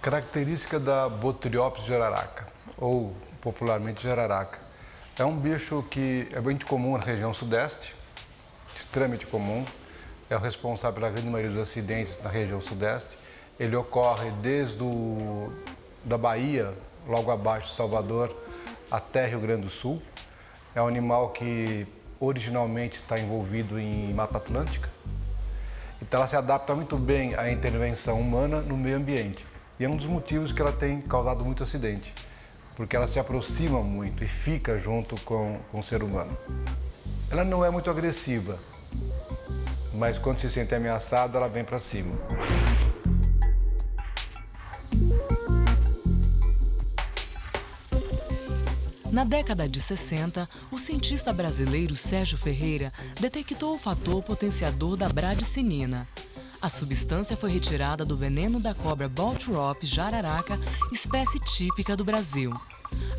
Característica da Botriopsis jararaca, ou popularmente jararaca. É um bicho que é muito comum na região sudeste, extremamente comum. É o responsável pela grande maioria dos acidentes na região sudeste. Ele ocorre desde da Bahia, logo abaixo de Salvador, até Rio Grande do Sul. É um animal que originalmente está envolvido em Mata Atlântica. Então ela se adapta muito bem à intervenção humana no meio ambiente. E é um dos motivos que ela tem causado muito acidente, porque ela se aproxima muito e fica junto com o ser humano. Ela não é muito agressiva, mas quando se sente ameaçada, ela vem para cima. Na década de 60, o cientista brasileiro Sérgio Ferreira detectou o fator potenciador da bradicinina. A substância foi retirada do veneno da cobra Bothrops jararaca, espécie típica do Brasil.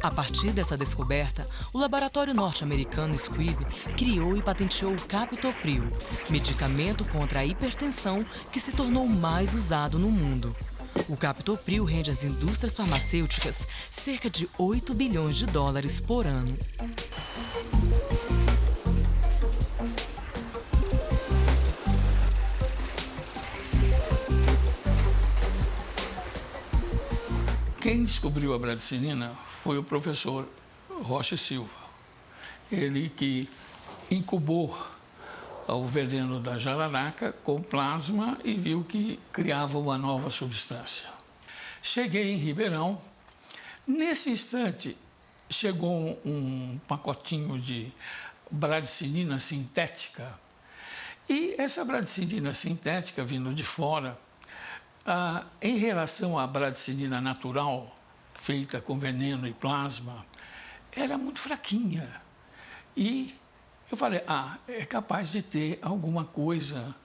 A partir dessa descoberta, o laboratório norte-americano Squibb criou e patenteou o Captopril, medicamento contra a hipertensão que se tornou o mais usado no mundo. O Captopril rende às indústrias farmacêuticas cerca de 8 bilhões de dólares por ano. Quem descobriu a bradicinina foi o professor Rocha Silva. Ele que incubou o veneno da jararaca com plasma e viu que criava uma nova substância. Cheguei em Ribeirão. Nesse instante, chegou um pacotinho de bradicinina sintética. E essa bradicinina sintética, vindo de fora, em relação à bradicinina natural, feita com veneno e plasma, era muito fraquinha. E eu falei, é capaz de ter alguma coisa.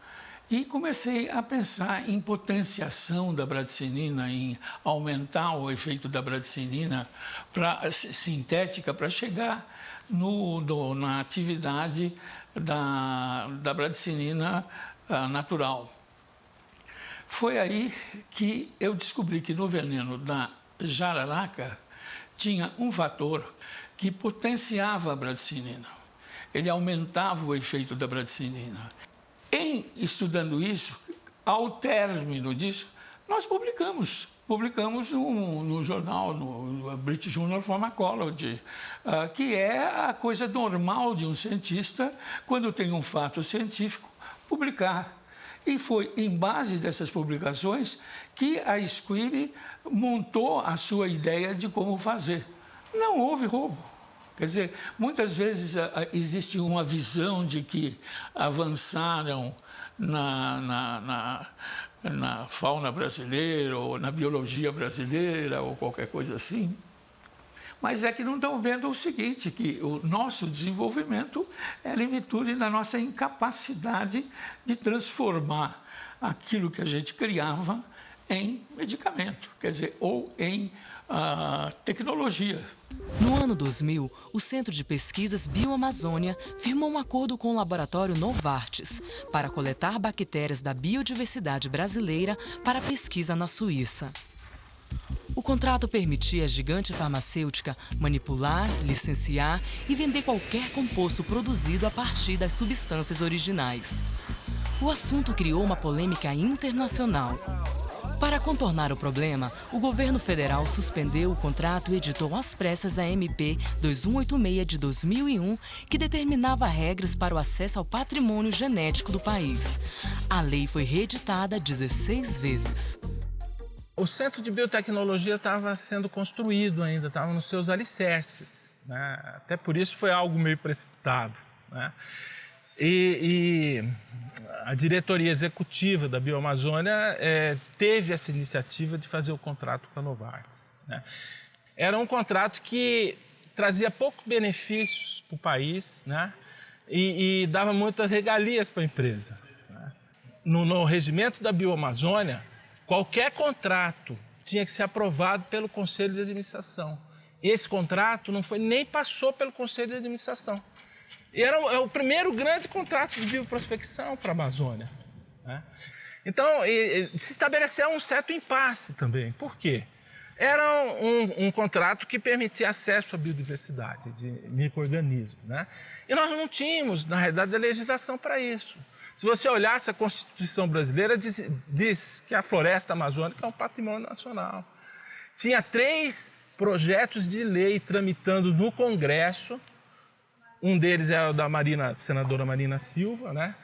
E comecei a pensar em potenciação da bradicinina, em aumentar o efeito da bradicinina sintética para chegar na atividade da bradicinina natural. Foi aí que eu descobri que no veneno da jararaca tinha um fator que potenciava a bradicinina. Ele aumentava o efeito da bradicinina. Em estudando isso, ao término disso, nós publicamos no jornal, no British Journal of Pharmacology, que é a coisa normal de um cientista, quando tem um fato científico, publicar. E foi em base dessas publicações que a Squibb montou a sua ideia de como fazer. Não houve roubo. Quer dizer, muitas vezes existe uma visão de que avançaram na fauna brasileira, ou na biologia brasileira, ou qualquer coisa assim. Mas é que não estão vendo o seguinte, que o nosso desenvolvimento é limitude da nossa incapacidade de transformar aquilo que a gente criava em medicamento, quer dizer, ou em tecnologia. No ano 2000, o Centro de Pesquisas Bioamazônia firmou um acordo com o laboratório Novartis para coletar bactérias da biodiversidade brasileira para pesquisa na Suíça. O contrato permitia à gigante farmacêutica manipular, licenciar e vender qualquer composto produzido a partir das substâncias originais. O assunto criou uma polêmica internacional. Para contornar o problema, o governo federal suspendeu o contrato e editou às pressas a MP 2186 de 2001, que determinava regras para o acesso ao patrimônio genético do país. A lei foi reeditada 16 vezes. O Centro de Biotecnologia estava sendo construído ainda, estava nos seus alicerces, né? Até por isso foi algo meio precipitado, né? E a diretoria executiva da Bioamazônia teve essa iniciativa de fazer o contrato com a Novartis, né? Era um contrato que trazia poucos benefícios para o país, né? E dava muitas regalias para a empresa, né? No regimento da Bioamazônia, qualquer contrato tinha que ser aprovado pelo Conselho de Administração. Esse contrato nem passou pelo Conselho de Administração. E é o primeiro grande contrato de bioprospecção para a Amazônia, né? Então, se estabeleceu um certo impasse também. Por quê? Era um contrato que permitia acesso à biodiversidade de micro-organismos, né? E nós não tínhamos, na realidade, a legislação para isso. Se você olhasse a Constituição brasileira, diz que a floresta amazônica é um patrimônio nacional. Tinha 3 projetos de lei tramitando no Congresso. Um deles era o da senadora Marina Silva, né?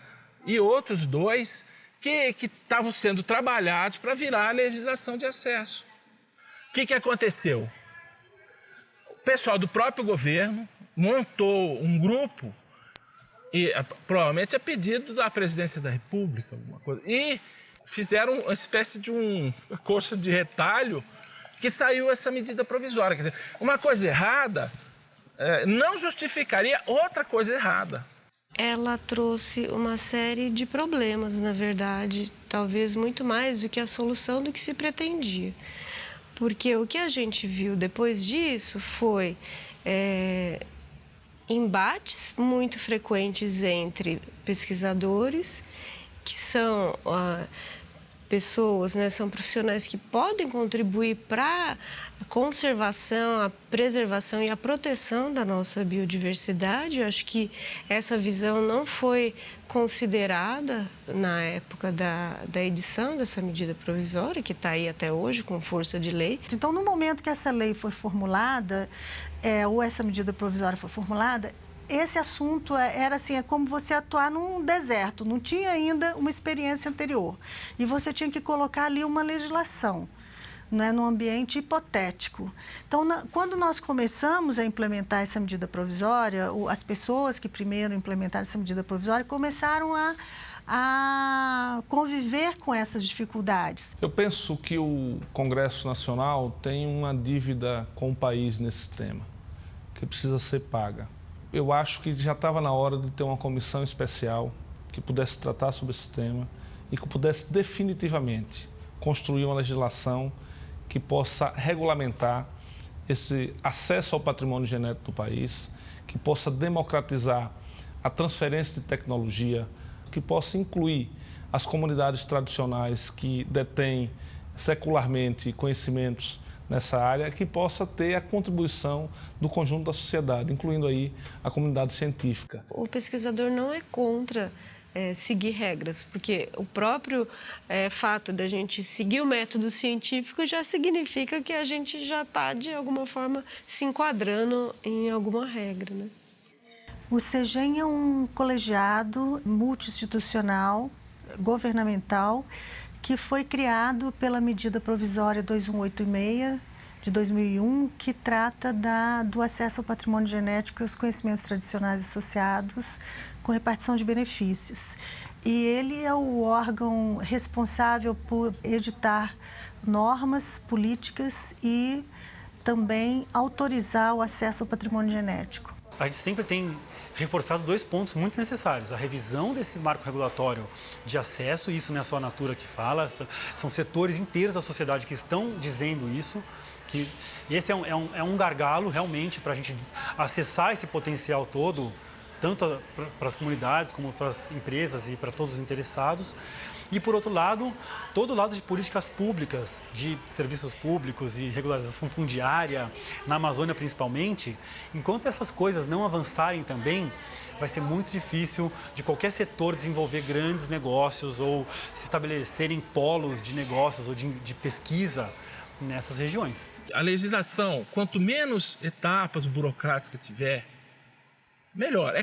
E outros 2 que estavam sendo trabalhados para virar a legislação de acesso. O que aconteceu? O pessoal do próprio governo montou um grupo, e provavelmente a pedido da presidência da República, alguma coisa, e fizeram uma espécie de uma coxa de retalho que saiu essa medida provisória. Quer dizer, uma coisa errada não justificaria outra coisa errada. Ela trouxe uma série de problemas, na verdade, talvez muito mais do que a solução do que se pretendia. Porque o que a gente viu depois disso foi embates muito frequentes entre pesquisadores, que são pessoas, né, são profissionais que podem contribuir para a conservação, a preservação e a proteção da nossa biodiversidade. Eu acho que essa visão não foi considerada na época da edição dessa medida provisória, que está aí até hoje com força de lei. Então, no momento que essa lei foi formulada, ou essa medida provisória foi formulada, esse assunto era assim, é como você atuar num deserto, não tinha ainda uma experiência anterior. E você tinha que colocar ali uma legislação, né, num ambiente hipotético. Então, quando nós começamos a implementar essa medida provisória, as pessoas que primeiro implementaram essa medida provisória começaram a conviver com essas dificuldades. Eu penso que o Congresso Nacional tem uma dívida com o país nesse tema, que precisa ser paga. Eu acho que já estava na hora de ter uma comissão especial que pudesse tratar sobre esse tema e que pudesse definitivamente construir uma legislação que possa regulamentar esse acesso ao patrimônio genético do país, que possa democratizar a transferência de tecnologia, que possa incluir as comunidades tradicionais que detêm secularmente conhecimentos nessa área, que possa ter a contribuição do conjunto da sociedade, incluindo aí a comunidade científica. O pesquisador não é contra seguir regras, porque o próprio fato da gente seguir o método científico já significa que a gente já está, de alguma forma, se enquadrando em alguma regra, né? O CEGEM é um colegiado multi-institucional, governamental, que foi criado pela medida provisória 2186 de 2001, que trata do acesso ao patrimônio genético e aos conhecimentos tradicionais associados com repartição de benefícios. E ele é o órgão responsável por editar normas políticas e também autorizar o acesso ao patrimônio genético. A gente sempre tem reforçado 2 pontos muito necessários. A revisão desse marco regulatório de acesso, isso não é só a Natura que fala, são setores inteiros da sociedade que estão dizendo isso, que esse é um gargalo realmente para a gente acessar esse potencial todo, tanto para as comunidades como para as empresas e para todos os interessados. E, por outro lado, todo o lado de políticas públicas, de serviços públicos e regularização fundiária, na Amazônia principalmente, enquanto essas coisas não avançarem também, vai ser muito difícil de qualquer setor desenvolver grandes negócios ou se estabelecerem polos de negócios ou de pesquisa nessas regiões. A legislação, quanto menos etapas burocráticas tiver, melhor.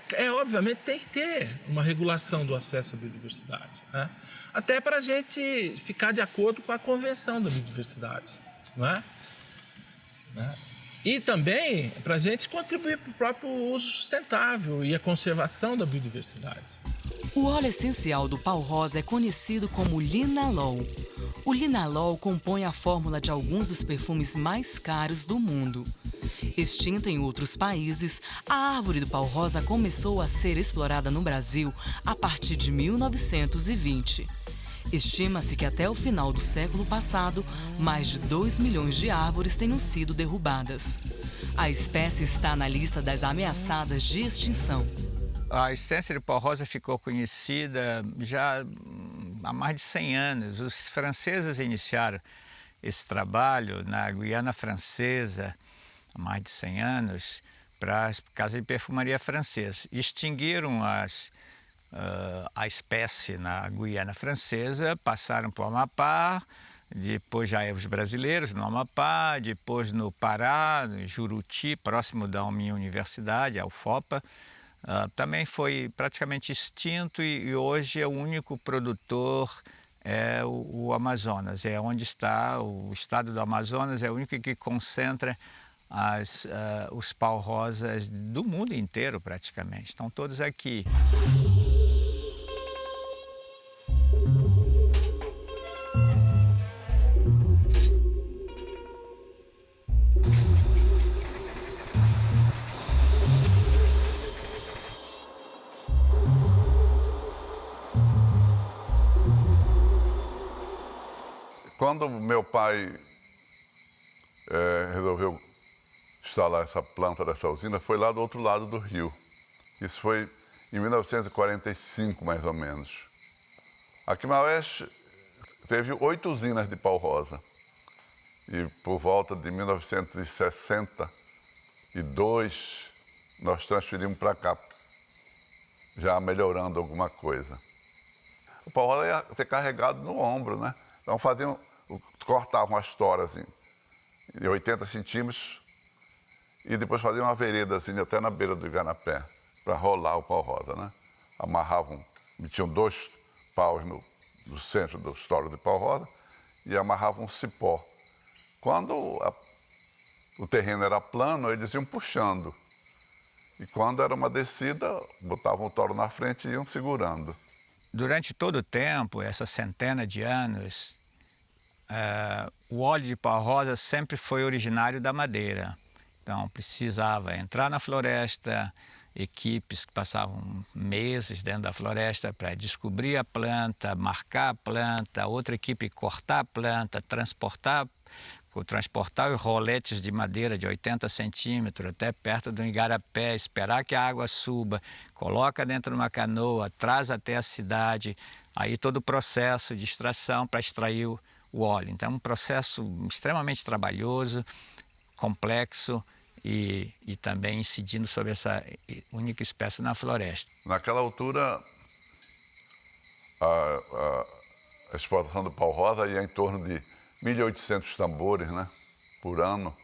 Obviamente tem que ter uma regulação do acesso à biodiversidade, né? Até para a gente ficar de acordo com a Convenção da Biodiversidade, não é? E também para a gente contribuir para o próprio uso sustentável e a conservação da biodiversidade. O óleo essencial do pau-rosa é conhecido como linalol. O linalol compõe a fórmula de alguns dos perfumes mais caros do mundo. Extinta em outros países, a árvore do pau-rosa começou a ser explorada no Brasil a partir de 1920. Estima-se que até o final do século passado, mais de 2 milhões de árvores tenham sido derrubadas. A espécie está na lista das ameaçadas de extinção. A essência do pau-rosa ficou conhecida já há mais de 100 anos. Os franceses iniciaram esse trabalho na Guiana Francesa há mais de 100 anos para as casas de perfumaria francesa. Extinguiram a espécie na Guiana Francesa, passaram para o Amapá, depois já os brasileiros no Amapá, depois no Pará, em Juruti, próximo da minha universidade, a UFOPA. Também foi praticamente extinto e hoje é o único produtor é o Amazonas. É onde está o estado do Amazonas, é o único que concentra os pau-rosas do mundo inteiro praticamente. Estão todos aqui. Quando meu pai resolveu instalar essa planta dessa usina, foi lá do outro lado do rio. Isso foi em 1945, mais ou menos. Aqui em Maués teve 8 usinas de pau-rosa. E por volta de 1962, nós transferimos para cá, já melhorando alguma coisa. O pau-rosa ia ter carregado no ombro, né? Então cortavam as toras de 80 centímetros e depois faziam uma vereda assim, até na beira do igarapé, para rolar o pau-rosa, né? Amarravam, metiam 2 paus no centro dos toros de pau-rosa e amarravam um cipó. Quando o terreno era plano, eles iam puxando. E quando era uma descida, botavam o toro na frente e iam segurando. Durante todo o tempo, essa centena de anos, o óleo de pau-rosa sempre foi originário da madeira. Então, precisava entrar na floresta, equipes que passavam meses dentro da floresta para descobrir a planta, marcar a planta, outra equipe cortar a planta, transportar os roletes de madeira de 80 centímetros até perto do igarapé, esperar que a água suba, coloca dentro de uma canoa, traz até a cidade, aí todo o processo de extração para extrair o óleo. Então, é um processo extremamente trabalhoso, complexo e também incidindo sobre essa única espécie na floresta. Naquela altura, a exportação do pau-rosa ia em torno de 1.800 tambores, né, por ano.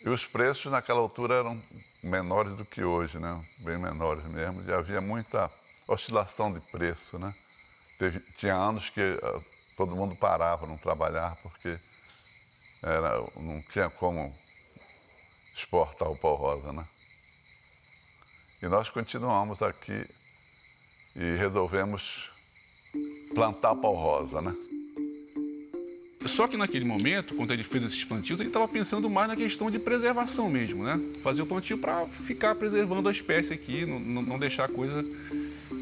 E os preços naquela altura eram menores do que hoje, né, bem menores mesmo. E havia muita oscilação de preço, né. Tinha anos que todo mundo parava, não trabalhava, porque não tinha como exportar o pau-rosa, né. E nós continuamos aqui e resolvemos plantar pau-rosa, né. Só que naquele momento, quando ele fez esses plantios, ele estava pensando mais na questão de preservação mesmo, né? Fazer o plantio para ficar preservando a espécie aqui, não deixar a coisa...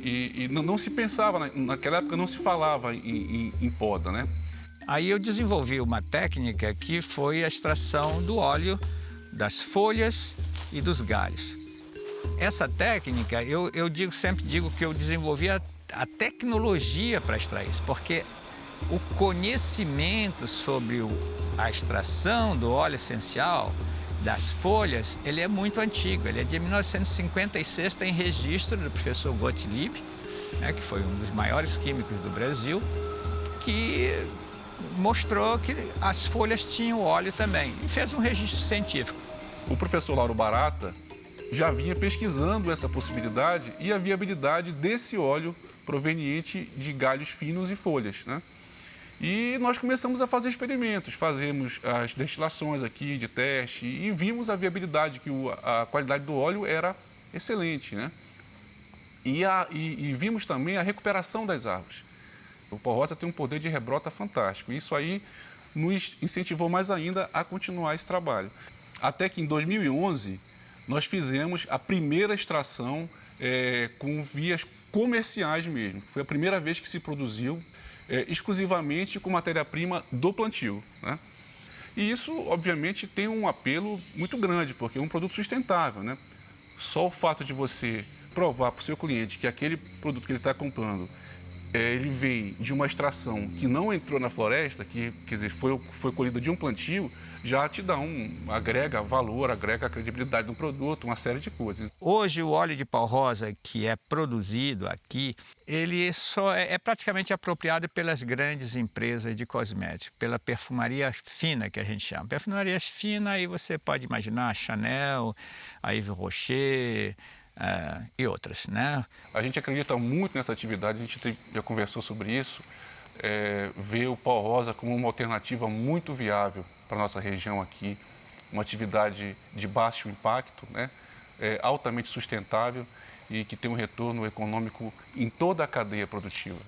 E não se pensava, naquela época não se falava em poda, né? Aí eu desenvolvi uma técnica que foi a extração do óleo das folhas e dos galhos. Essa técnica, eu sempre digo que eu desenvolvi a tecnologia para extrair isso, porque o conhecimento sobre a extração do óleo essencial das folhas, ele é muito antigo, ele é de 1956, tem registro do professor Gottlieb, né, que foi um dos maiores químicos do Brasil, que mostrou que as folhas tinham óleo também, e fez um registro científico. O professor Lauro Barata já vinha pesquisando essa possibilidade e a viabilidade desse óleo proveniente de galhos finos e folhas, né? E nós começamos a fazer experimentos, fazemos as destilações aqui de teste e vimos a viabilidade, que a qualidade do óleo era excelente, né? E vimos também a recuperação das árvores. O pau-rosa tem um poder de rebrota fantástico. Isso aí nos incentivou mais ainda a continuar esse trabalho. Até que em 2011 nós fizemos a primeira extração com vias comerciais mesmo. Foi a primeira vez que se produziu exclusivamente com matéria-prima do plantio, né? E isso, obviamente, tem um apelo muito grande, porque é um produto sustentável, né? Só o fato de você provar para o seu cliente que aquele produto que ele está comprando ele vem de uma extração que não entrou na floresta, que quer dizer, foi colhida de um plantio, já te dá agrega valor, agrega credibilidade no produto, uma série de coisas. Hoje o óleo de pau rosa que é produzido aqui, ele só é praticamente apropriado pelas grandes empresas de cosméticos, pela perfumaria fina que a gente chama. Perfumaria fina, aí você pode imaginar Chanel, a Yves Rocher, e outras, né? A gente acredita muito nessa atividade, a gente já conversou sobre isso, vê o pau rosa como uma alternativa muito viável para a nossa região aqui, uma atividade de baixo impacto, né? Altamente sustentável e que tem um retorno econômico em toda a cadeia produtiva.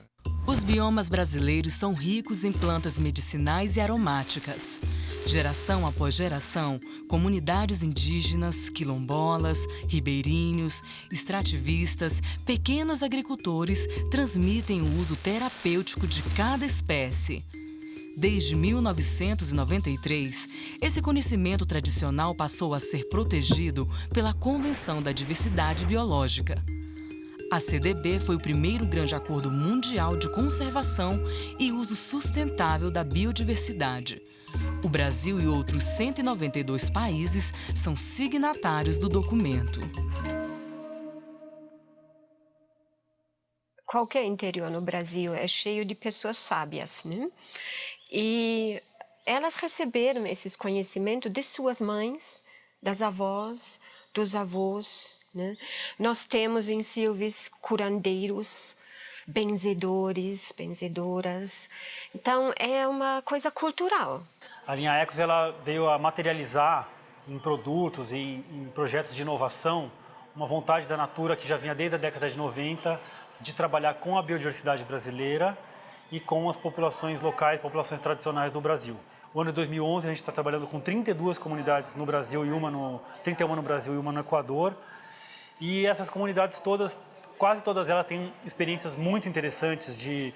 Os biomas brasileiros são ricos em plantas medicinais e aromáticas. Geração após geração, comunidades indígenas, quilombolas, ribeirinhos, extrativistas, pequenos agricultores transmitem o uso terapêutico de cada espécie. Desde 1993, esse conhecimento tradicional passou a ser protegido pela Convenção da Diversidade Biológica. A CDB foi o primeiro grande acordo mundial de conservação e uso sustentável da biodiversidade. O Brasil e outros 192 países são signatários do documento. Qualquer interior no Brasil é cheio de pessoas sábias, né? E elas receberam esses conhecimentos de suas mães, das avós, dos avós, né? Nós temos em Silves curandeiros, benzedores, benzedoras. Então, é uma coisa cultural. A linha Ecos ela veio a materializar em produtos, em projetos de inovação, uma vontade da Natura que já vinha desde a década de 90 de trabalhar com a biodiversidade brasileira e com as populações locais, populações tradicionais do Brasil. O ano de 2011 a gente está trabalhando com 32 comunidades no Brasil, 31 no Brasil e uma no Equador. E essas comunidades todas, quase todas elas têm experiências muito interessantes de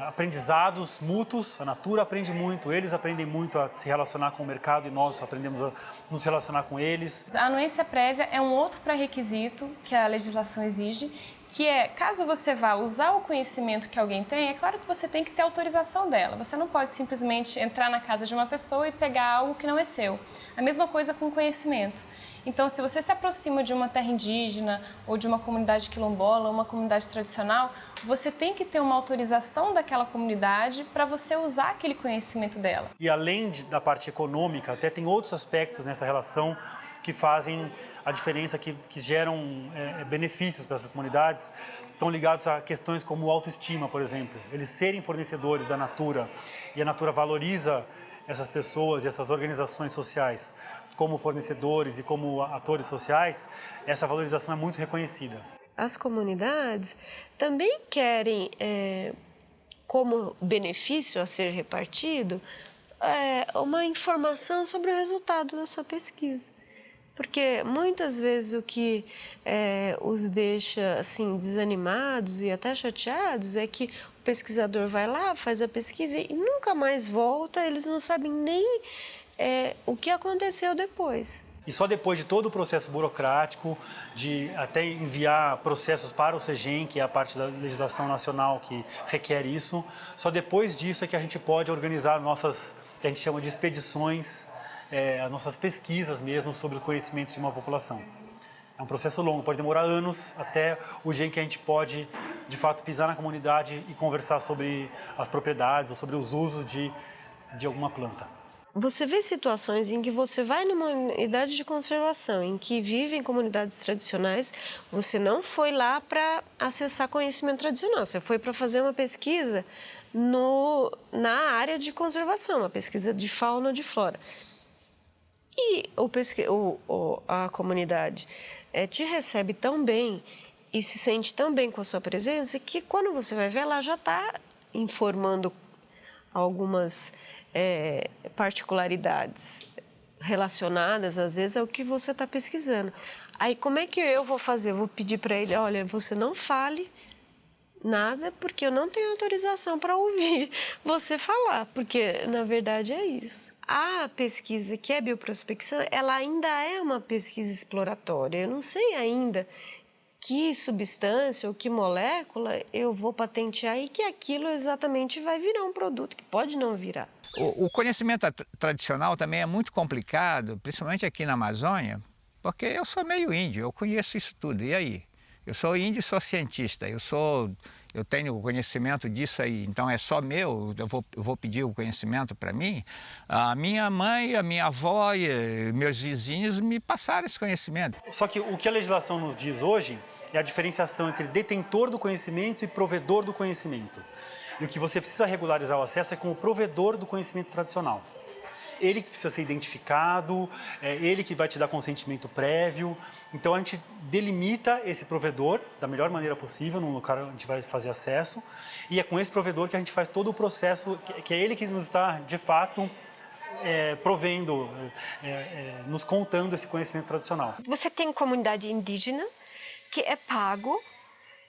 aprendizados mútuos. A Natura aprende muito, eles aprendem muito a se relacionar com o mercado e nós aprendemos a nos relacionar com eles. A anuência prévia é um outro pré-requisito que a legislação exige, que é, caso você vá usar o conhecimento que alguém tem, é claro que você tem que ter autorização dela. Você não pode simplesmente entrar na casa de uma pessoa e pegar algo que não é seu. A mesma coisa com o conhecimento. Então, se você se aproxima de uma terra indígena ou de uma comunidade quilombola, uma comunidade tradicional, você tem que ter uma autorização daquela comunidade para você usar aquele conhecimento dela. E além da parte econômica, até tem outros aspectos nessa relação que fazem a diferença, que geram benefícios para essas comunidades. Estão ligados a questões como autoestima, por exemplo. Eles serem fornecedores da Natura e a Natura valoriza essas pessoas e essas organizações sociais como fornecedores e como atores sociais, essa valorização é muito reconhecida. As comunidades também querem, como benefício a ser repartido, uma informação sobre o resultado da sua pesquisa. Porque muitas vezes o que os deixa assim, desanimados e até chateados é que o pesquisador vai lá, faz a pesquisa e nunca mais volta, eles não sabem nem o que aconteceu depois. E só depois de todo o processo burocrático, de até enviar processos para o CEGEM, que é a parte da legislação nacional que requer isso, só depois disso é que a gente pode organizar nossas, que a gente chama de expedições, as nossas pesquisas mesmo sobre o conhecimento de uma população. É um processo longo, pode demorar anos até o dia em que a gente pode, de fato, pisar na comunidade e conversar sobre as propriedades ou sobre os usos de alguma planta. Você vê situações em que você vai numa unidade de conservação, em que vivem comunidades tradicionais, você não foi lá para acessar conhecimento tradicional, você foi para fazer uma pesquisa na área de conservação, uma pesquisa de fauna ou de flora. E a comunidade te recebe tão bem e se sente tão bem com a sua presença que quando você vai ver, ela já está informando algumas particularidades relacionadas, às vezes, ao que você está pesquisando. Aí, como é que eu vou fazer? Eu vou pedir para ele, olha, você não fale nada, porque eu não tenho autorização para ouvir você falar, porque, na verdade, é isso. A pesquisa que é bioprospecção, ela ainda é uma pesquisa exploratória. Eu não sei ainda que substância ou que molécula eu vou patentear e que aquilo exatamente vai virar um produto que pode não virar. O conhecimento tradicional também é muito complicado, principalmente aqui na Amazônia, porque eu sou meio índio, eu conheço isso tudo. E aí? Eu sou índio e sou cientista, eu tenho conhecimento disso aí, então é só meu, eu vou pedir o conhecimento para mim. A minha mãe, a minha avó e meus vizinhos me passaram esse conhecimento. Só que o que a legislação nos diz hoje é a diferenciação entre detentor do conhecimento e provedor do conhecimento. E o que você precisa regularizar o acesso é com o provedor do conhecimento tradicional. Ele que precisa ser identificado, é ele que vai te dar consentimento prévio. Então a gente delimita esse provedor da melhor maneira possível, num local onde a gente vai fazer acesso. E é com esse provedor que a gente faz todo o processo, que é ele que nos está, de fato, provendo, nos contando esse conhecimento tradicional. Você tem comunidade indígena que é pago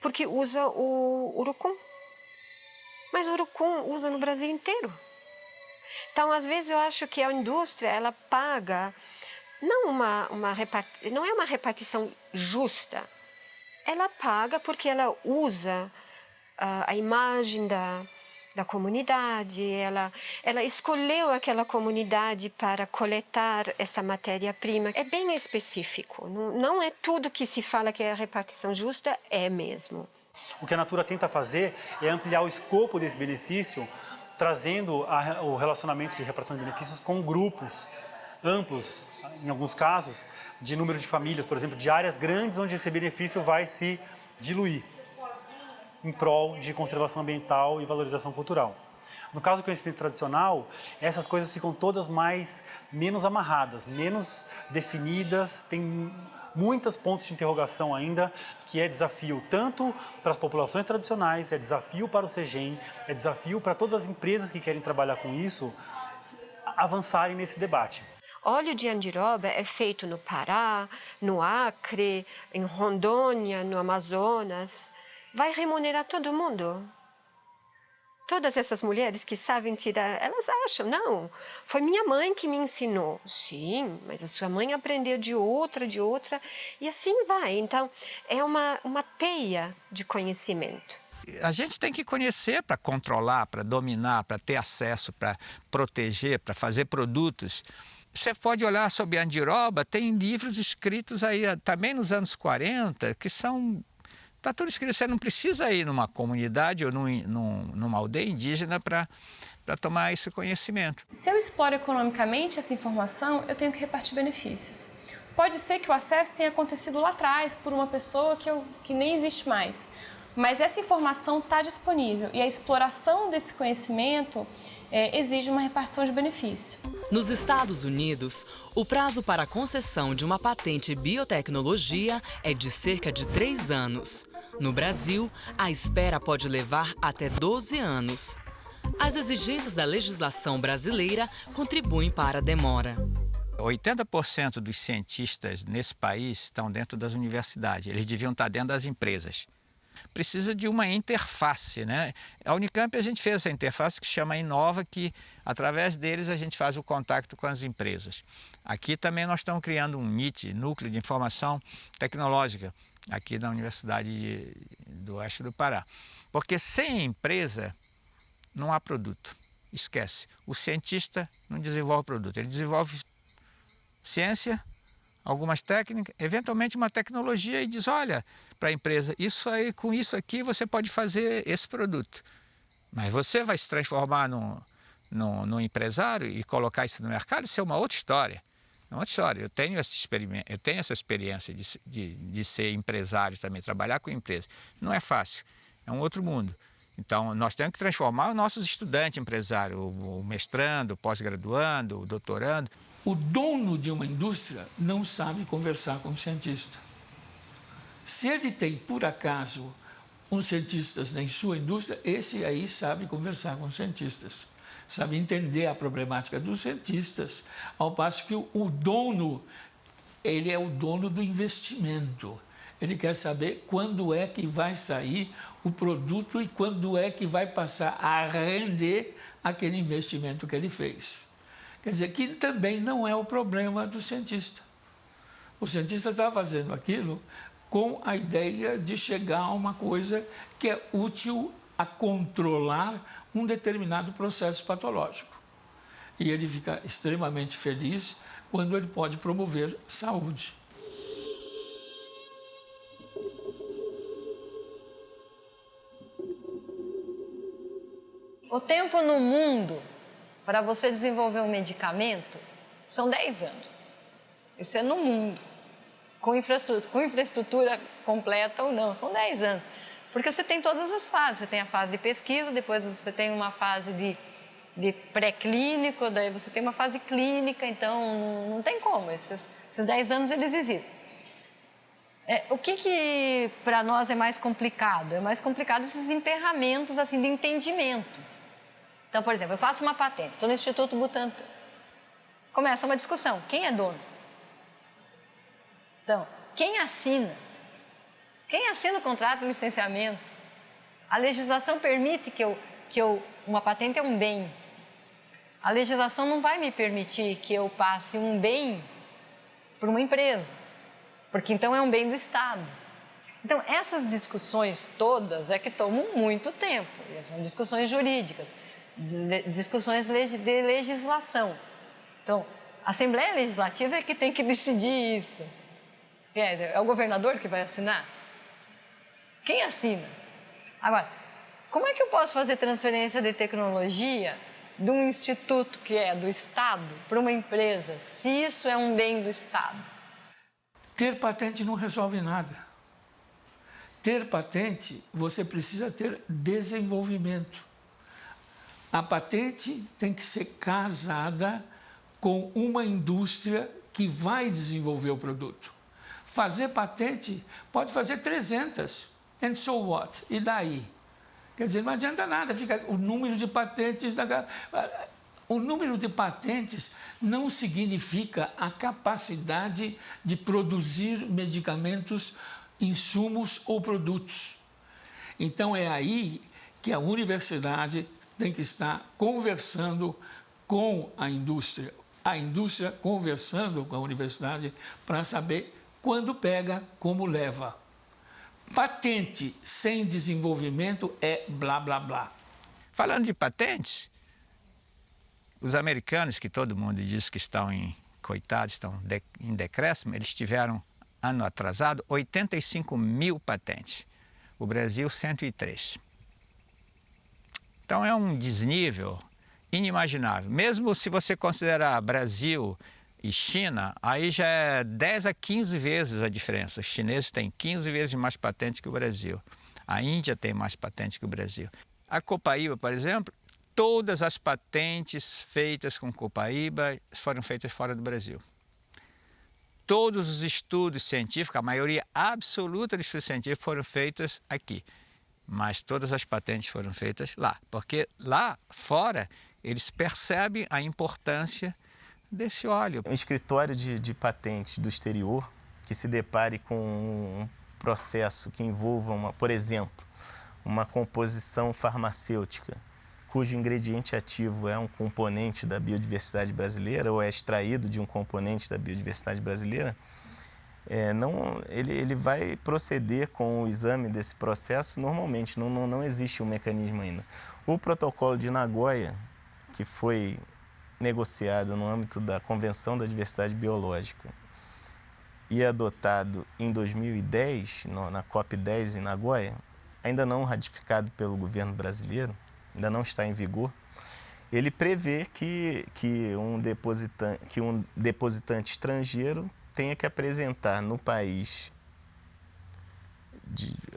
porque usa o urucum. Mas o urucum usa no Brasil inteiro. Então, às vezes, eu acho que a indústria ela paga, não é uma repartição justa. Ela paga porque ela usa a imagem da comunidade, ela escolheu aquela comunidade para coletar essa matéria-prima. É bem específico, não é tudo que se fala que é a repartição justa, é mesmo. O que a Natura tenta fazer é ampliar o escopo desse benefício, trazendo o relacionamento de repartição de benefícios com grupos amplos, em alguns casos, de número de famílias, por exemplo, de áreas grandes onde esse benefício vai se diluir em prol de conservação ambiental e valorização cultural. No caso do conhecimento tradicional, essas coisas ficam todas menos amarradas, menos definidas, tem muitos pontos de interrogação ainda, que é desafio tanto para as populações tradicionais, é desafio para o CEGEM, é desafio para todas as empresas que querem trabalhar com isso, avançarem nesse debate. Óleo de andiroba é feito no Pará, no Acre, em Rondônia, no Amazonas. Vai remunerar todo mundo. Todas essas mulheres que sabem tirar, elas acham, não, foi minha mãe que me ensinou. Sim, mas a sua mãe aprendeu de outra, e assim vai. Então, é uma teia de conhecimento. A gente tem que conhecer para controlar, para dominar, para ter acesso, para proteger, para fazer produtos. Você pode olhar sobre a andiroba, tem livros escritos aí também nos anos 40, que são... Está tudo escrito, você não precisa ir numa comunidade ou numa aldeia indígena para tomar esse conhecimento. Se eu exploro economicamente essa informação, eu tenho que repartir benefícios. Pode ser que o acesso tenha acontecido lá atrás por uma pessoa que nem existe mais, mas essa informação está disponível e a exploração desse conhecimento exige uma repartição de benefício. Nos Estados Unidos, o prazo para a concessão de uma patente biotecnologia é de cerca de 3 anos. No Brasil, a espera pode levar até 12 anos. As exigências da legislação brasileira contribuem para a demora. 80% dos cientistas nesse país estão dentro das universidades, eles deviam estar dentro das empresas. Precisa de uma interface, né? A Unicamp a gente fez essa interface que chama Inova, que através deles a gente faz o contato com as empresas. Aqui também nós estamos criando um NIT, Núcleo de Informação Tecnológica, aqui na Universidade do Oeste do Pará. Porque sem empresa não há produto, esquece. O cientista não desenvolve produto, ele desenvolve ciência, algumas técnicas, eventualmente uma tecnologia e diz, olha, para a empresa, isso aí, com isso aqui você pode fazer esse produto. Mas você vai se transformar num empresário e colocar isso no mercado, isso é uma outra história. É uma outra história. Eu tenho essa experiência de ser empresário também, trabalhar com empresa. Não é fácil, é um outro mundo. Então, nós temos que transformar os nossos estudantes empresários, o mestrando, o pós-graduando, o doutorando. O dono de uma indústria não sabe conversar com o cientista. Se ele tem, por acaso, uns cientistas em sua indústria, esse aí sabe conversar com os cientistas, sabe entender a problemática dos cientistas, ao passo que o dono, ele é o dono do investimento. Ele quer saber quando é que vai sair o produto e quando é que vai passar a render aquele investimento que ele fez. Quer dizer, que também não é o problema do cientista. O cientista está fazendo aquilo com a ideia de chegar a uma coisa que é útil a controlar um determinado processo patológico. E ele fica extremamente feliz quando ele pode promover saúde. O tempo no mundo para você desenvolver um medicamento são 10 anos. Isso é no mundo. Com infraestrutura completa ou não, são 10 anos. Porque você tem todas as fases. Você tem a fase de pesquisa, depois você tem uma fase de pré-clínico, daí você tem uma fase clínica, então não tem como. Esses 10 anos eles existem. O que para nós é mais complicado? É mais complicado esses emperramentos assim, de entendimento. Então, por exemplo, eu faço uma patente, estou no Instituto Butantan. Começa uma discussão, quem é dono? Então, quem assina? Quem assina o contrato de licenciamento? A legislação permite uma patente é um bem. A legislação não vai me permitir que eu passe um bem para uma empresa, porque então é um bem do Estado. Então, essas discussões todas é que tomam muito tempo, são discussões jurídicas, discussões de legislação. Então, a Assembleia Legislativa é que tem que decidir isso. É o governador que vai assinar? Quem assina? Agora, como é que eu posso fazer transferência de tecnologia de um instituto que é do Estado para uma empresa, se isso é um bem do Estado? Ter patente não resolve nada. Ter patente, você precisa ter desenvolvimento. A patente tem que ser casada com uma indústria que vai desenvolver o produto. Fazer patente, pode fazer 300, and so what? E daí? Quer dizer, não adianta nada, fica o número de patentes... O número de patentes não significa a capacidade de produzir medicamentos, insumos ou produtos. Então, é aí que a universidade tem que estar conversando com a indústria conversando com a universidade para saber quando pega, como leva. Patente sem desenvolvimento é blá, blá, blá. Falando de patentes, os americanos, que todo mundo diz que estão coitados, estão em decréscimo, eles tiveram, ano atrasado, 85 mil patentes. O Brasil, 103. Então é um desnível inimaginável. Mesmo se você considerar Brasil e China, aí já é 10 a 15 vezes a diferença. Os chineses têm 15 vezes mais patentes que o Brasil. A Índia tem mais patentes que o Brasil. A Copaíba, por exemplo, todas as patentes feitas com Copaíba foram feitas fora do Brasil. Todos os estudos científicos, a maioria absoluta dos estudos científicos foram feitos aqui. Mas todas as patentes foram feitas lá, porque lá fora eles percebem a importância desse óleo. Um escritório de patentes do exterior que se depare com um processo que envolva, por exemplo, uma composição farmacêutica, cujo ingrediente ativo é um componente da biodiversidade brasileira ou é extraído de um componente da biodiversidade brasileira, ele vai proceder com o exame desse processo normalmente, não existe um mecanismo ainda. O protocolo de Nagoya, que foi negociado no âmbito da Convenção da Diversidade Biológica e adotado em 2010, na COP10 em Nagoya, ainda não ratificado pelo governo brasileiro, ainda não está em vigor, ele prevê que um depositante estrangeiro tenha que apresentar no país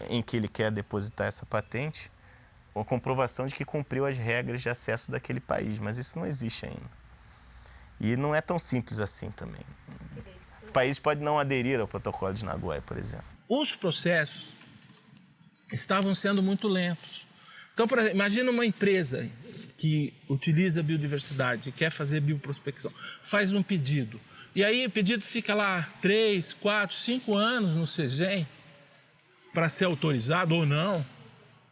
em que ele quer depositar essa patente uma comprovação de que cumpriu as regras de acesso daquele país, mas isso não existe ainda. E não é tão simples assim também. O país pode não aderir ao protocolo de Nagoya, por exemplo. Os processos estavam sendo muito lentos. Então, imagina uma empresa que utiliza biodiversidade, quer fazer bioprospecção, faz um pedido. E aí o pedido fica lá 3, 4, 5 anos no CEGEM para ser autorizado ou não.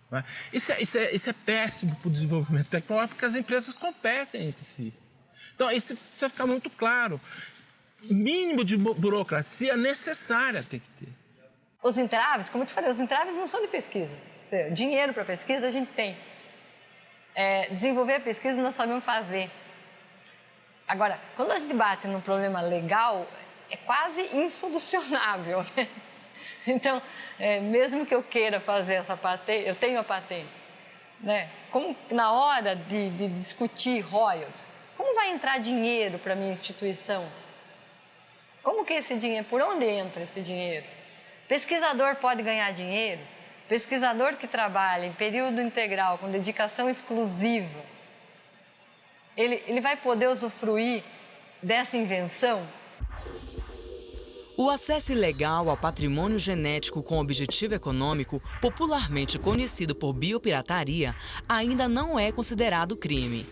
Né? Isso é péssimo para o desenvolvimento tecnológico, porque as empresas competem entre si. Então, isso precisa ficar muito claro. O mínimo de burocracia necessária tem que ter. Os entraves, como eu te falei, os entraves não são de pesquisa. Dinheiro para pesquisa a gente tem. Desenvolver a pesquisa nós sabemos fazer. Agora, quando a gente bate num problema legal, é quase insolucionável, né? Então, mesmo que eu queira fazer essa patente, eu tenho a patente, né? Como na hora de discutir royalties, como vai entrar dinheiro para a minha instituição? Como que esse dinheiro, por onde entra esse dinheiro? Pesquisador pode ganhar dinheiro? Pesquisador que trabalha em período integral, com dedicação exclusiva, ele vai poder usufruir dessa invenção? O acesso ilegal ao patrimônio genético com objetivo econômico, popularmente conhecido por biopirataria, ainda não é considerado crime.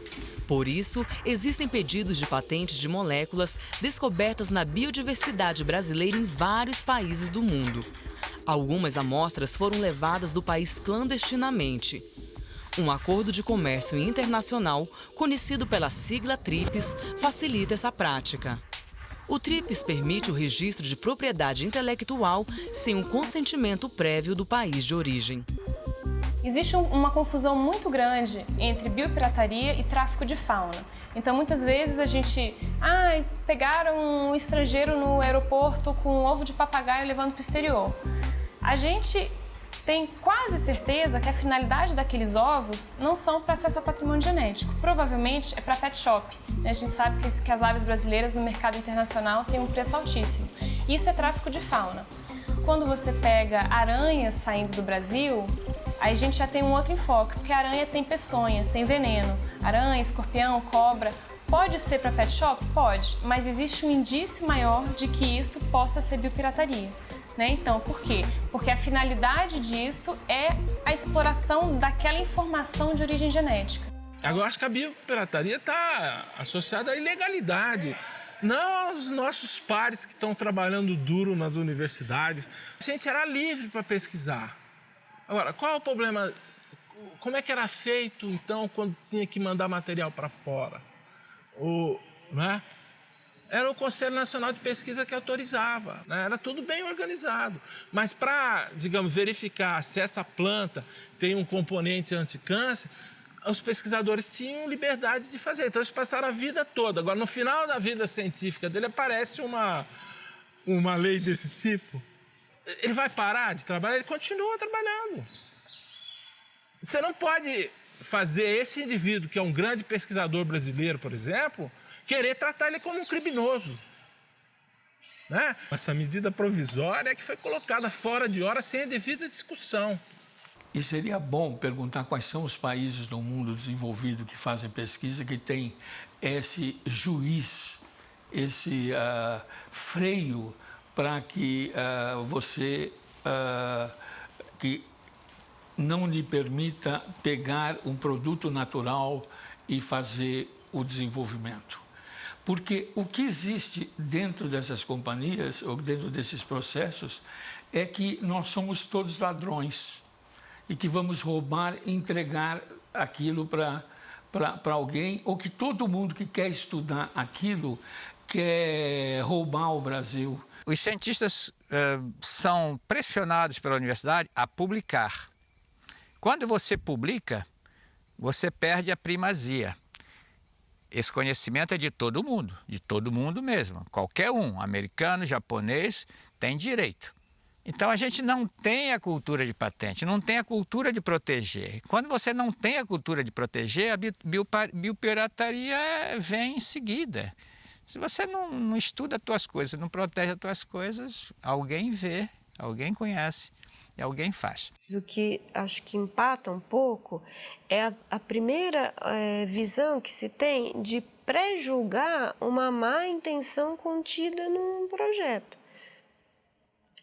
Por isso, existem pedidos de patentes de moléculas descobertas na biodiversidade brasileira em vários países do mundo. Algumas amostras foram levadas do país clandestinamente. Um acordo de comércio internacional, conhecido pela sigla TRIPS, facilita essa prática. O TRIPS permite o registro de propriedade intelectual sem o consentimento prévio do país de origem. Existe uma confusão muito grande entre biopirataria e tráfico de fauna. Então, muitas vezes a gente... pegaram um estrangeiro no aeroporto com um ovo de papagaio levando para o exterior. A gente tem quase certeza que a finalidade daqueles ovos não são para acesso a patrimônio genético. Provavelmente é para pet shop. A gente sabe que as aves brasileiras no mercado internacional têm um preço altíssimo. Isso é tráfico de fauna. Quando você pega aranhas saindo do Brasil, aí a gente já tem um outro enfoque, porque a aranha tem peçonha, tem veneno. Aranha, escorpião, cobra, pode ser para pet shop? Pode, mas existe um indício maior de que isso possa ser biopirataria. Então, por quê? Porque a finalidade disso é a exploração daquela informação de origem genética. Agora, acho que a biopirataria está associada à ilegalidade. Não aos nossos pares que estão trabalhando duro nas universidades. A gente era livre para pesquisar. Agora, qual é o problema? Como é que era feito, então, quando tinha que mandar material para fora? Né? Era o Conselho Nacional de Pesquisa que autorizava, né? Era tudo bem organizado. Mas para, digamos, verificar se essa planta tem um componente anticâncer, os pesquisadores tinham liberdade de fazer. Então, eles passaram a vida toda. Agora, no final da vida científica dele, aparece uma lei desse tipo. Ele vai parar de trabalhar? Ele continua trabalhando. Você não pode fazer esse indivíduo, que é um grande pesquisador brasileiro, por exemplo, querer tratar ele como um criminoso. Né? Essa medida provisória é que foi colocada fora de hora sem a devida discussão. E seria bom perguntar quais são os países do mundo desenvolvido que fazem pesquisa, que tem esse juiz, esse freio para que que não lhe permita pegar um produto natural e fazer o desenvolvimento. Porque o que existe dentro dessas companhias, ou dentro desses processos, é que nós somos todos ladrões e que vamos roubar e entregar aquilo para alguém, ou que todo mundo que quer estudar aquilo quer roubar o Brasil. Os cientistas são pressionados pela universidade a publicar. Quando você publica, você perde a primazia. Esse conhecimento é de todo mundo mesmo. Qualquer um, americano, japonês, tem direito. Então, a gente não tem a cultura de patente, não tem a cultura de proteger. Quando você não tem a cultura de proteger, a biopirataria vem em seguida. Se você não estuda as tuas coisas, não protege as tuas coisas, alguém vê, alguém conhece e alguém faz. O que acho que empata um pouco é a primeira visão que se tem de pré-julgar uma má intenção contida num projeto.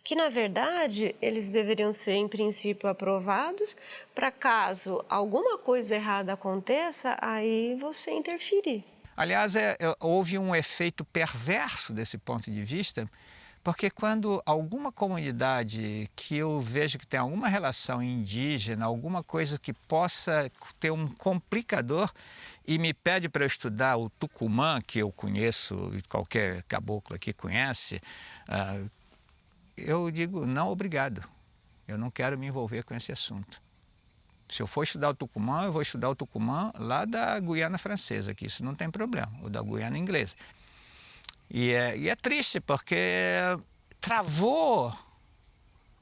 Que, na verdade, eles deveriam ser, em princípio, aprovados para, caso alguma coisa errada aconteça, aí você interferir. Aliás, houve um efeito perverso desse ponto de vista, porque quando alguma comunidade que eu vejo que tem alguma relação indígena, alguma coisa que possa ter um complicador, e me pede para eu estudar o Tucumã, que eu conheço, qualquer caboclo aqui conhece, eu digo não, obrigado. Eu não quero me envolver com esse assunto. Se eu for estudar o Tucumã, eu vou estudar o Tucumã lá da Guiana Francesa, que isso não tem problema, ou da Guiana Inglesa. E é triste, porque travou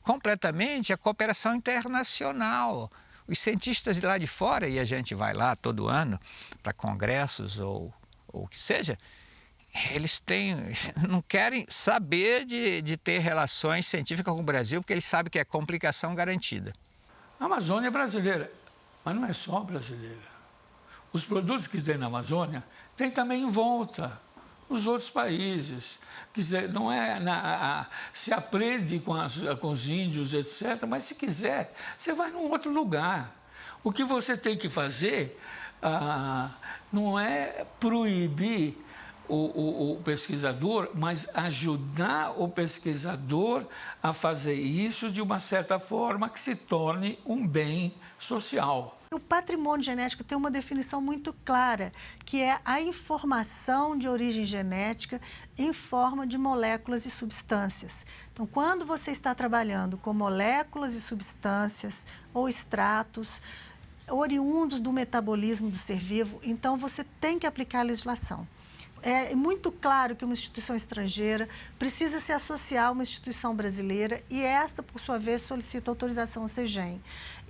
completamente a cooperação internacional. Os cientistas de lá de fora, e a gente vai lá todo ano para congressos ou o que seja, eles não querem saber de ter relações científicas com o Brasil, porque eles sabem que é complicação garantida. A Amazônia é brasileira, mas não é só brasileira. Os produtos que tem na Amazônia tem também em volta os outros países. Quer dizer, não é se aprende com os índios, etc., mas se quiser, você vai num outro lugar. O que você tem que fazer não é proibir o pesquisador, mas ajudar o pesquisador a fazer isso de uma certa forma que se torne um bem social. O patrimônio genético tem uma definição muito clara, que é a informação de origem genética em forma de moléculas e substâncias. Então, quando você está trabalhando com moléculas e substâncias ou extratos oriundos do metabolismo do ser vivo, então você tem que aplicar a legislação. É muito claro que uma instituição estrangeira precisa se associar a uma instituição brasileira e esta, por sua vez, solicita autorização ao CEGEM.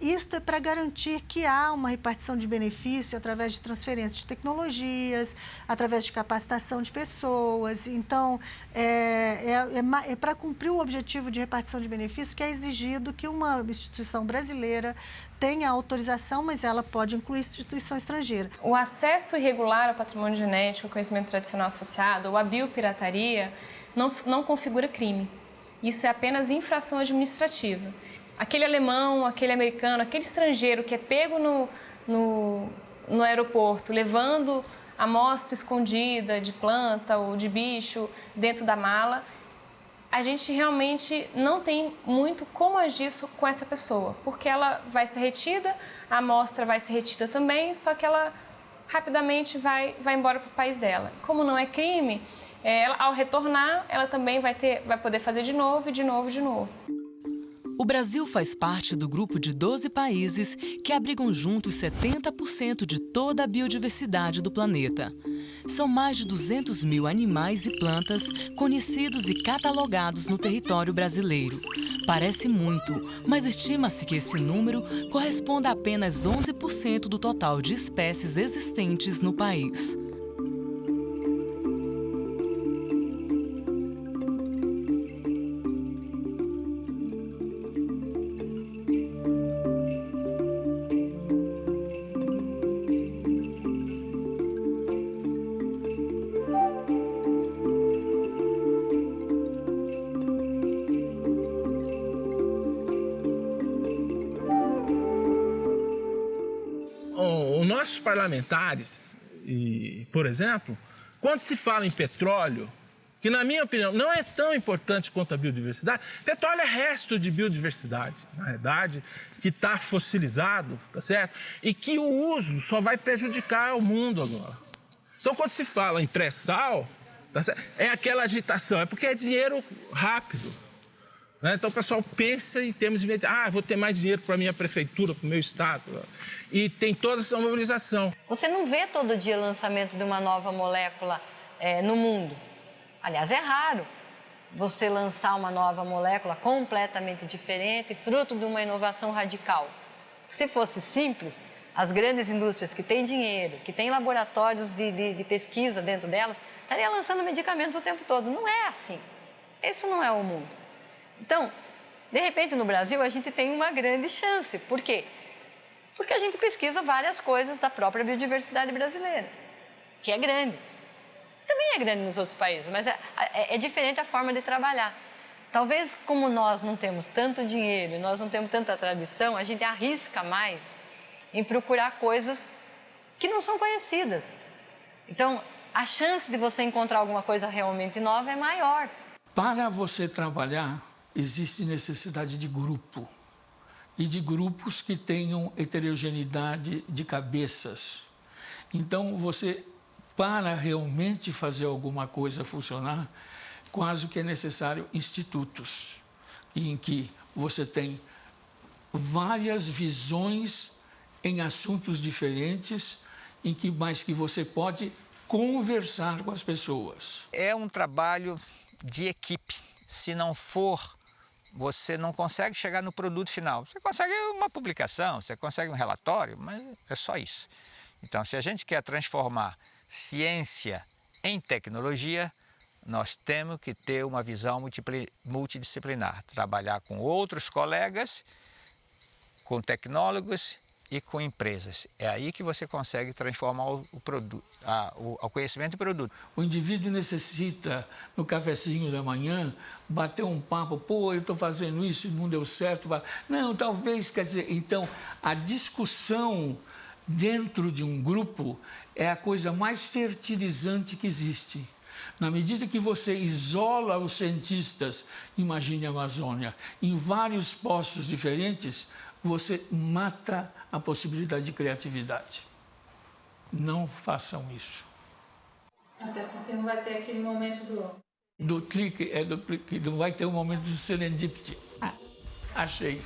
Isto é para garantir que há uma repartição de benefício através de transferência de tecnologias, através de capacitação de pessoas. Então, é para cumprir o objetivo de repartição de benefícios que é exigido que uma instituição brasileira tenha autorização, mas ela pode incluir instituição estrangeira. O acesso irregular ao patrimônio genético, ao conhecimento tradicional associado ou a biopirataria não configura crime. Isso é apenas infração administrativa. Aquele alemão, aquele americano, aquele estrangeiro que é pego no aeroporto levando amostra escondida de planta ou de bicho dentro da mala, a gente realmente não tem muito como agir com essa pessoa, porque ela vai ser retida, a amostra vai ser retida também, só que ela rapidamente vai embora para o país dela. Como não é crime, ao retornar, ela também vai poder fazer de novo, e de novo, e de novo. O Brasil faz parte do grupo de 12 países que abrigam juntos 70% de toda a biodiversidade do planeta. São mais de 200 mil animais e plantas conhecidos e catalogados no território brasileiro. Parece muito, mas estima-se que esse número corresponda a apenas 11% do total de espécies existentes no país. Nossos parlamentares, por exemplo, quando se fala em petróleo, que na minha opinião não é tão importante quanto a biodiversidade, petróleo é resto de biodiversidade, na verdade, que está fossilizado, tá certo? E que o uso só vai prejudicar o mundo agora. Então, quando se fala em pré-sal, tá certo? É aquela agitação, é porque é dinheiro rápido. Então o pessoal pensa em termos de vou ter mais dinheiro para a minha prefeitura, para o meu estado. E tem toda essa mobilização. Você não vê todo dia o lançamento de uma nova molécula no mundo. Aliás, é raro você lançar uma nova molécula completamente diferente, fruto de uma inovação radical. Se fosse simples, as grandes indústrias que têm dinheiro, que têm laboratórios de pesquisa dentro delas, estariam lançando medicamentos o tempo todo. Não é assim. Isso não é o mundo. Então, de repente, no Brasil, a gente tem uma grande chance. Por quê? Porque a gente pesquisa várias coisas da própria biodiversidade brasileira, que é grande. Também é grande nos outros países, mas é diferente a forma de trabalhar. Talvez, como nós não temos tanto dinheiro, nós não temos tanta tradição, a gente arrisca mais em procurar coisas que não são conhecidas. Então, a chance de você encontrar alguma coisa realmente nova é maior. Para você trabalhar, existe necessidade de grupo e de grupos que tenham heterogeneidade de cabeças. Então, para realmente fazer alguma coisa funcionar, quase que é necessário institutos. em que você tem várias visões em assuntos diferentes, mas que você pode conversar com as pessoas. É um trabalho de equipe. Se não for, você não consegue chegar no produto final. Você consegue uma publicação, você consegue um relatório, mas é só isso. Então, se a gente quer transformar ciência em tecnologia, nós temos que ter uma visão multidisciplinar, trabalhar com outros colegas, com tecnólogos e com empresas. É aí que você consegue transformar o conhecimento em produto. O indivíduo necessita, no cafezinho da manhã, bater um papo, pô, eu estou fazendo isso e não deu certo. Não, talvez, quer dizer, então, a discussão dentro de um grupo é a coisa mais fertilizante que existe. Na medida que você isola os cientistas, imagine a Amazônia, em vários postos diferentes, você mata a possibilidade de criatividade. Não façam isso. Até porque não vai ter aquele momento do clique, não vai ter um momento de serendipity. Achei.